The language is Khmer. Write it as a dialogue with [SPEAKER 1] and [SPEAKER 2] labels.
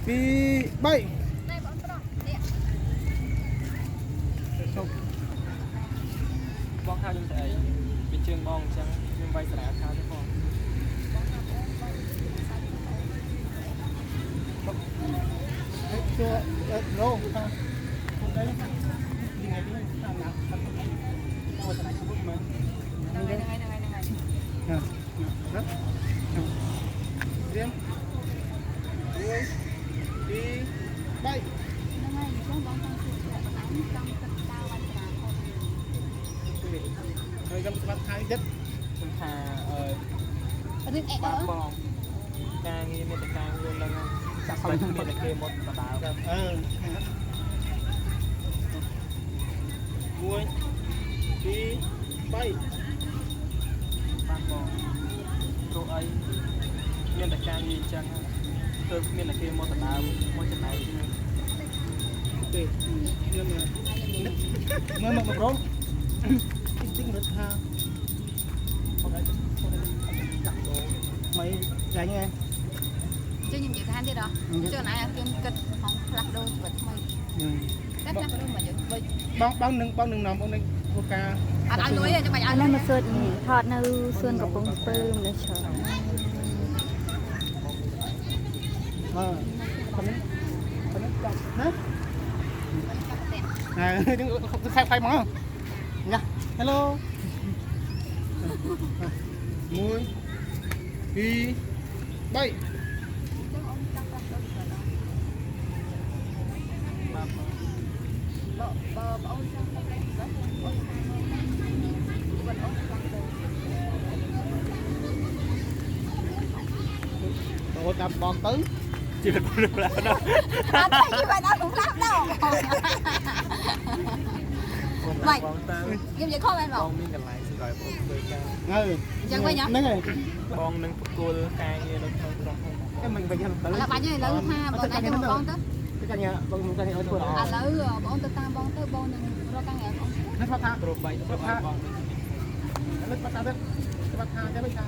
[SPEAKER 1] 2 3
[SPEAKER 2] đây bọn tôi nè
[SPEAKER 3] បងថាខ្ញុំទៅអីពីជើងបងអញ្ចឹងខ្ញុំវាយស្រាខាទៅផង
[SPEAKER 1] chưa rô ha hôm đấy đi ngày đi sao nào sao ngồi tại không biết mà
[SPEAKER 2] này
[SPEAKER 1] nè rất riêng đi bay
[SPEAKER 2] này chúng bọn tôi sẽ đánh trong tất cao anh là không
[SPEAKER 1] rồi găm bắt hai đất
[SPEAKER 3] ខ្ញុំថា
[SPEAKER 2] រឿងអេ
[SPEAKER 3] បា
[SPEAKER 2] អឺ
[SPEAKER 3] បងការងារមានតែការងារនឹងចាក់ស្បែកមានតែគេមកបដាល
[SPEAKER 1] muối đi bay
[SPEAKER 3] បាទបងព្រោះអីមានតែការងារអញ្ចឹងទើបមានតែគេមកបដាលមកចំណែកគ្នា
[SPEAKER 1] ok nhưng mà một rốn tính được ha mấy gánh nghe
[SPEAKER 2] chưa nhìn chữ than thế đó chưa nãy là kim kịch không lắc đôi vật mày cách lắc đôi mà những bây
[SPEAKER 1] bong nừng nằm bong nừng vodka
[SPEAKER 2] ăn lưới cho mày
[SPEAKER 4] អា
[SPEAKER 2] ăn
[SPEAKER 4] នេះមកសួតនេះថតនៅសួនកំពង់ស្ពឺនៅច្រើន
[SPEAKER 1] con chọc hết nhưng không khai món không nha hello muối đi bay អូតាមបងទៅជីវិតបងផ្លាស់ដល់
[SPEAKER 2] អត់ទេជីវិតអត់ផ្លាស់ដល់
[SPEAKER 3] បងទៅ
[SPEAKER 2] ខ្ញុំនិយាយខុសមែន
[SPEAKER 3] ប
[SPEAKER 2] បង
[SPEAKER 3] ងមានកន្លែងសម្រាប់បងធ្វើការ
[SPEAKER 1] ហ្នឹងហើយ
[SPEAKER 2] ចឹងវិញហ៎
[SPEAKER 1] ហ្នឹងហើយ
[SPEAKER 3] បងនឹងប្រគល់ការងារនៅក្នុងក្រុមហ៊ុន
[SPEAKER 1] តែមិនវិញទៅ
[SPEAKER 2] ឥឡូវបាញ់ហើយឥឡូវថាបងឯងទៅបងទៅ
[SPEAKER 1] ទៅកាញ់បងកាញ់ឲ្យធ្វើល្អ
[SPEAKER 2] ឥឡូវបងទៅតាមបងទៅបងនឹងរកការងារបង
[SPEAKER 1] ហ្នឹងគាត់ថា
[SPEAKER 3] ព្រោះបែកទៅឲ្យបង
[SPEAKER 1] ឥឡូវគាត់ថាទៅគាត់ថាចាំមិនថា